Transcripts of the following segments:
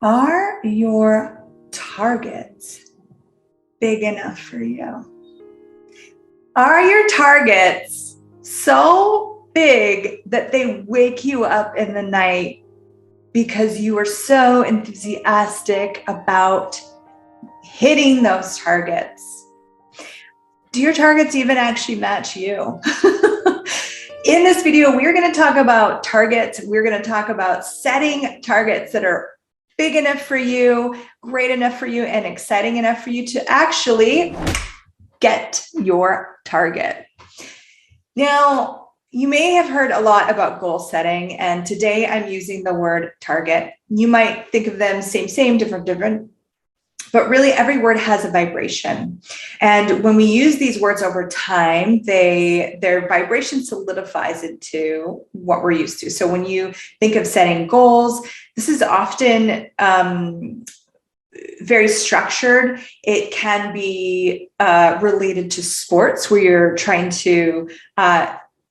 Are your targets big enough for you? Are your targets so big that they wake you up in the night because you are so enthusiastic about hitting those targets? Do your targets even actually match you? In this video, we're going to talk about targets. We're going to talk about setting targets that are big enough for you, great enough for you, and exciting enough for you to actually get your target. Now, you may have heard a lot about goal setting, and today I'm using the word target. You might think of them same, different, but really every word has a vibration. And when we use these words over time, their vibration solidifies into what we're used to. So when you think of setting goals, this is often very structured. It can be related to sports where you're trying to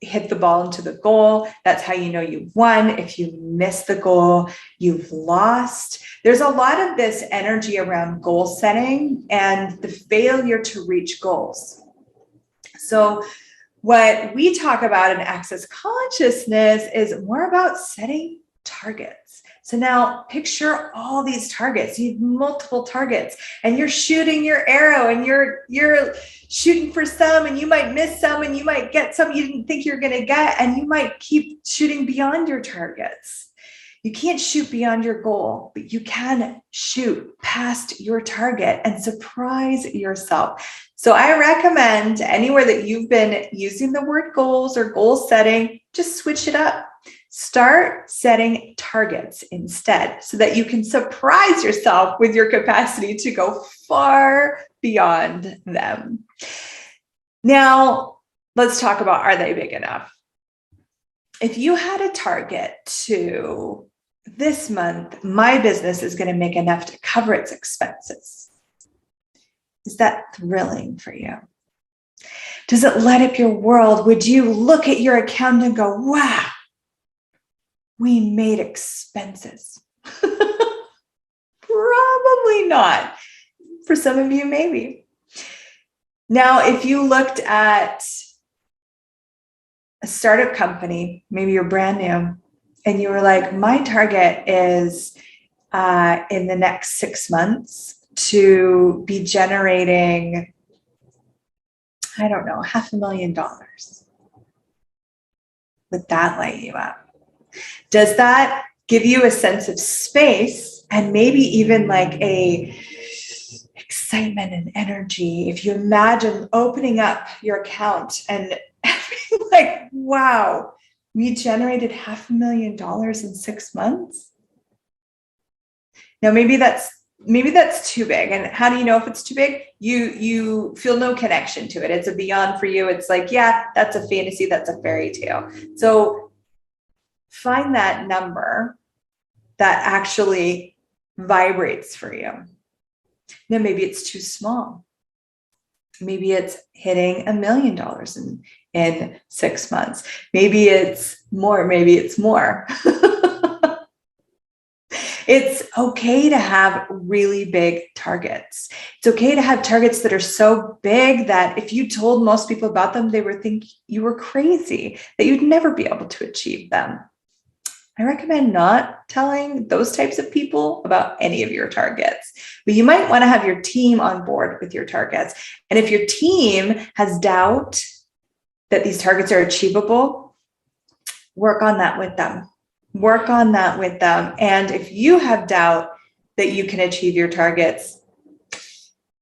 hit the ball into the goal. That's how you know you've won. If you miss the goal, you've lost. There's a lot of this energy around goal setting and the failure to reach goals. So what we talk about in Access Consciousness is more about setting targets. So now picture all these targets. You have multiple targets and you're shooting your arrow and you're shooting for some, and you might miss some, and you might get some you didn't think you're going to get, and you might keep shooting beyond your targets. You can't shoot beyond your goal, but you can shoot past your target and surprise yourself. So I recommend anywhere that you've been using the word goals or goal setting, just switch it up. Start setting targets instead so that you can surprise yourself with your capacity to go far beyond them. Now, let's talk about, are they big enough? If you had a target to, this month, my business is going to make enough to cover its expenses. Is that thrilling for you? Does it light up your world? Would you look at your account and go, wow, we made expenses? Probably not. For some of you, maybe. Now, if you looked at a startup company, maybe you're brand new, and you were like, my target is in the next 6 months to be generating, I don't know, $500,000. Would that light you up? Does that give you a sense of space and maybe even like a excitement and energy? If you imagine opening up your account and like, wow, we generated $500,000 in 6 months. Now, maybe that's too big. And how do you know if it's too big? You feel no connection to it. It's a beyond for you. It's like, yeah, that's a fantasy. That's a fairy tale. So find that number that actually vibrates for you. Now, maybe it's too small. Maybe it's hitting $1 million in 6 months. Maybe it's more. Maybe it's more. It's okay to have really big targets. It's okay to have targets that are so big that if you told most people about them, they would think you were crazy, that you'd never be able to achieve them. I recommend not telling those types of people about any of your targets, but you might want to have your team on board with your targets. And if your team has doubt that these targets are achievable, work on that with them. Work on that with them. And if you have doubt that you can achieve your targets,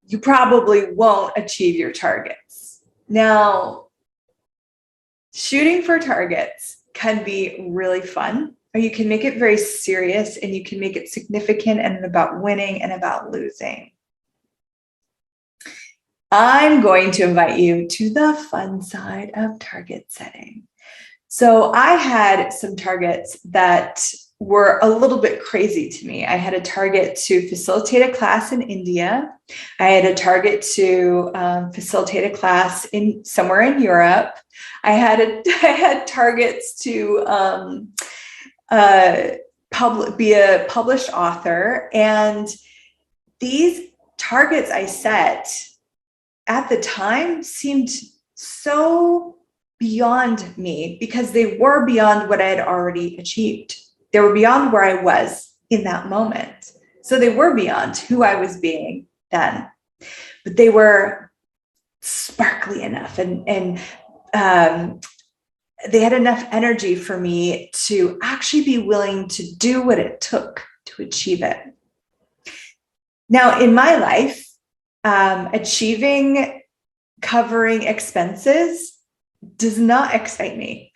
you probably won't achieve your targets. Now, shooting for targets can be really fun, or you can make it very serious and you can make it significant and about winning and about losing. I'm going to invite you to the fun side of target setting. So I had some targets that were a little bit crazy to me. I had a target to facilitate a class in India. I had a target to facilitate a class in somewhere in Europe. I had targets to be a published author. And these targets I set at the time seemed so beyond me because they were beyond what I had already achieved. They were beyond where I was in that moment. So they were beyond who I was being then, but they were sparkly enough and they had enough energy for me to actually be willing to do what it took to achieve it. Now, in my life, achieving covering expenses does not excite me.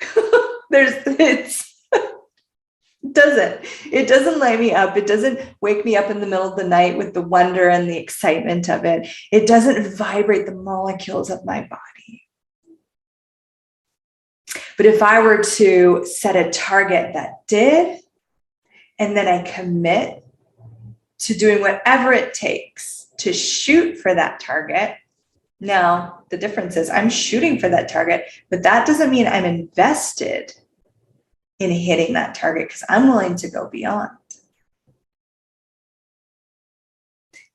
It doesn't light me up. It doesn't wake me up in the middle of the night with the wonder and the excitement of it. It doesn't vibrate the molecules of my body. But if I were to set a target that did, and then I commit to doing whatever it takes to shoot for that target. Now, the difference is I'm shooting for that target, but that doesn't mean I'm invested in hitting that target because I'm willing to go beyond.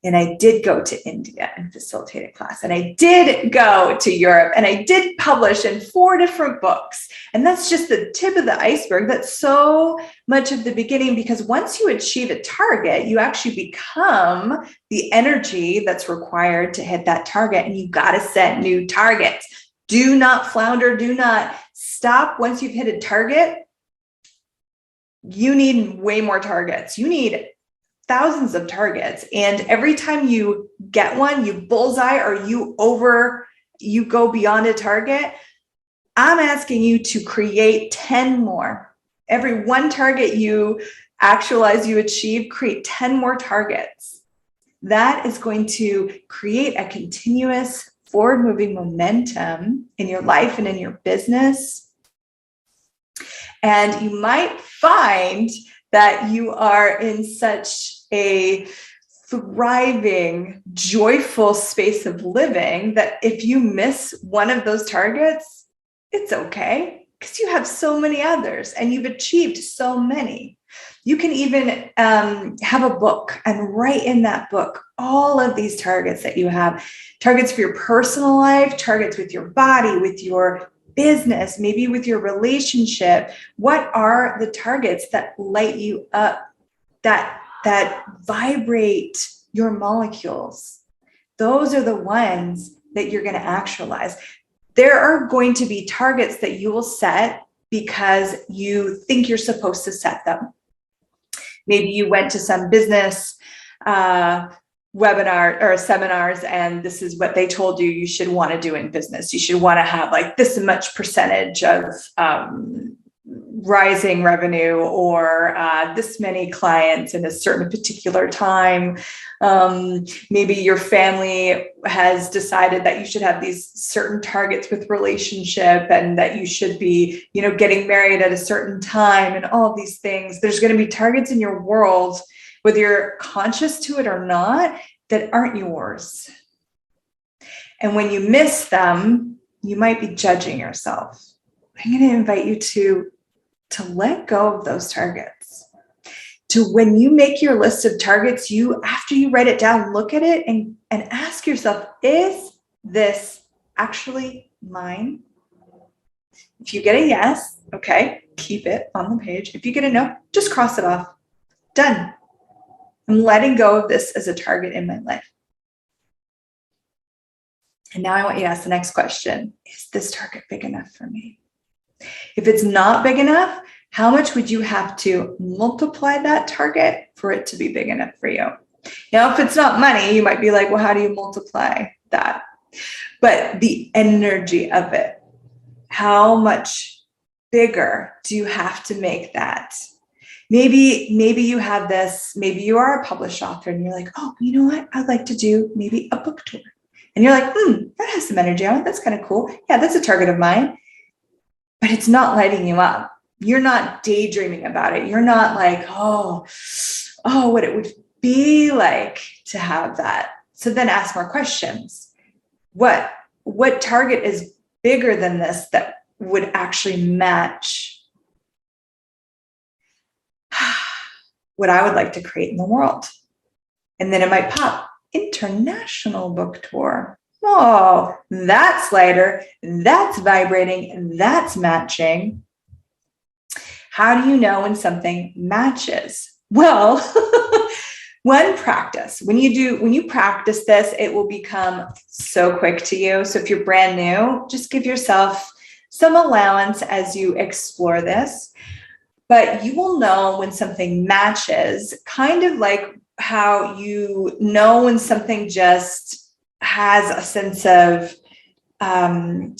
And I did go to India and facilitate a class. And I did go to Europe. And I did publish in 4 different books. And that's just the tip of the iceberg. That's so much of the beginning, because once you achieve a target, you actually become the energy that's required to hit that target. And you got to set new targets. Do not flounder. Do not stop. Once you've hit a target, you need way more targets. You need thousands of targets. And every time you get one, you bullseye or you go beyond a target, I'm asking you to create 10 more. Every one target you actualize, you achieve, create 10 more targets. That is going to create a continuous forward-moving momentum in your life and in your business. And you might find that you are in such a thriving, joyful space of living that if you miss one of those targets, it's okay, because you have so many others and you've achieved so many. You can even have a book and write in that book all of these targets that you have, targets for your personal life, targets with your body, with your business, maybe with your relationship. What are the targets that light you up, that vibrate your molecules? Those are the ones that you're going to actualize. There are going to be targets that you will set because you think you're supposed to set them. Maybe you went to some business webinar or seminars, and this is what they told you should want to do in business. You should want to have like this much percentage of rising revenue, or this many clients in a certain particular time. Maybe your family has decided that you should have these certain targets with relationship, and that you should be, getting married at a certain time, and all of these things. There's going to be targets in your world, whether you're conscious to it or not, that aren't yours. And when you miss them, you might be judging yourself. I'm going to invite you to let go of those targets. To when you make your list of targets, after you write it down, look at it and ask yourself, is this actually mine? If you get a yes, okay, keep it on the page. If you get a no, just cross it off. Done. I'm letting go of this as a target in my life. And now I want you to ask the next question. Is this target big enough for me? If it's not big enough, how much would you have to multiply that target for it to be big enough for you? Now, if it's not money, you might be like, well, how do you multiply that? But the energy of it, how much bigger do you have to make that? Maybe you have this, maybe you are a published author and you're like, oh, you know what? I'd like to do maybe a book tour. And you're like, that has some energy on it. That's kind of cool. Yeah, that's a target of mine. But it's not lighting you up. You're not daydreaming about it. You're not like, oh, what it would be like to have that. So then ask more questions. What target is bigger than this that would actually match what I would like to create in the world. And then it might pop international book tour. Oh, that's lighter. That's vibrating. That's matching. How do you know when something matches? Well, one, practice. When you practice this, it will become so quick to you. So if you're brand new, just give yourself some allowance as you explore this. But you will know when something matches, kind of like how you know when something just has a sense of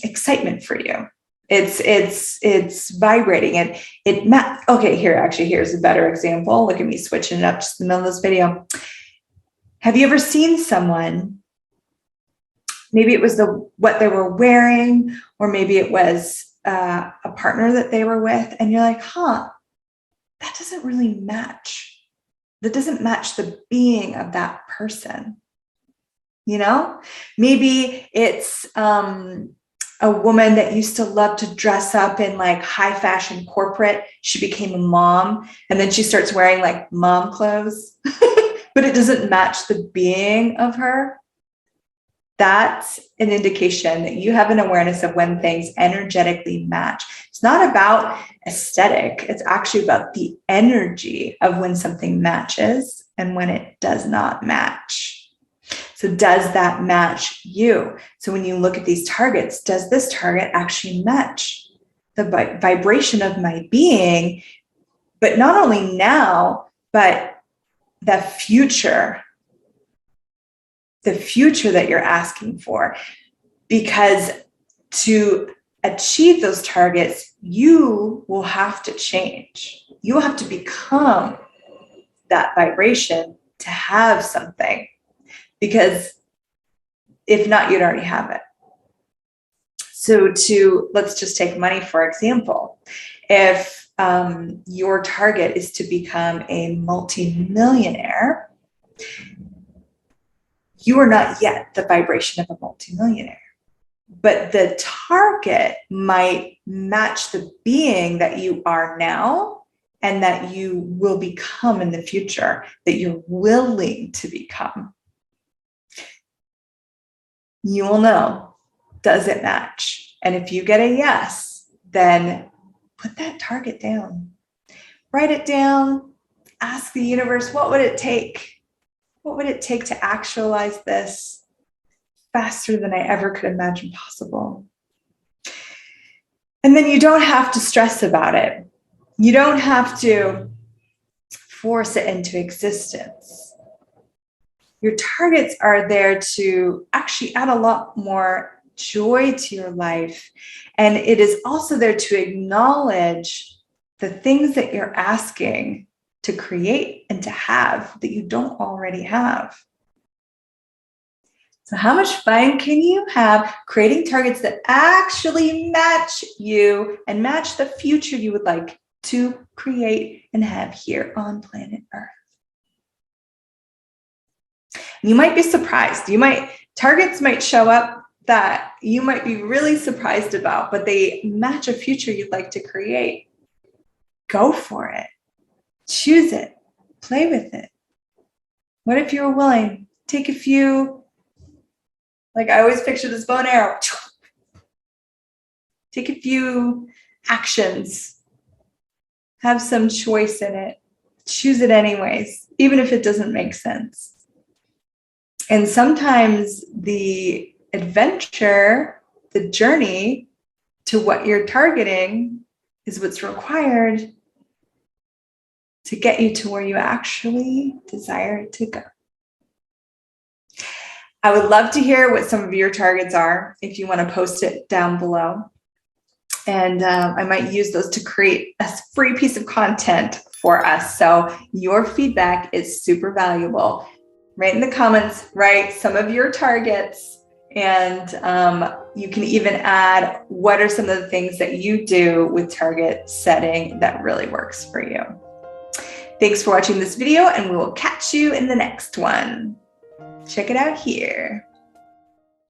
excitement for you. It's vibrating and okay, here's a better example. Look at me switching it up just in the middle of this video. Have you ever seen someone, maybe it was what they were wearing, or maybe it was a partner that they were with, and you're like, that doesn't really match. That doesn't match the being of that person. Maybe it's a woman that used to love to dress up in like high fashion corporate. She became a mom, and then she starts wearing like mom clothes, but it doesn't match the being of her. That's an indication that you have an awareness of when things energetically match. It's not about aesthetic. It's actually about the energy of when something matches and when it does not match. So does that match you? So when you look at these targets, does this target actually match the vibration of my being? But not only now, but the future that you're asking for. Because to achieve those targets, you will have to change. You will have to become that vibration to have something. Because if not, you'd already have it. So let's just take money, for example. If your target is to become a multimillionaire, you are not yet the vibration of a multimillionaire. But the target might match the being that you are now and that you will become in the future, that you're willing to become. You will know, does it match? And if you get a yes, then put that target down. Write it down. Ask the universe, what would it take? What would it take to actualize this faster than I ever could imagine possible? And then you don't have to stress about it. You don't have to force it into existence. Your targets are there to actually add a lot more joy to your life. And it is also there to acknowledge the things that you're asking to create and to have that you don't already have. So how much fun can you have creating targets that actually match you and match the future you would like to create and have here on planet Earth? You might be surprised. Targets might show up that you might be really surprised about, but they match a future you'd like to create. Go for it. Choose it. Play with it. What if you were willing? Take a few, like I always picture this bow and arrow. Take a few actions. Have some choice in it. Choose it anyways, even if it doesn't make sense. And sometimes the adventure, the journey to what you're targeting is what's required to get you to where you actually desire to go. I would love to hear what some of your targets are if you want to post it down below. And I might use those to create a free piece of content for us. So your feedback is super valuable. Write in the comments, write some of your targets, and you can even add what are some of the things that you do with target setting that really works for you. Thanks for watching this video, and we will catch you in the next one. Check it out here.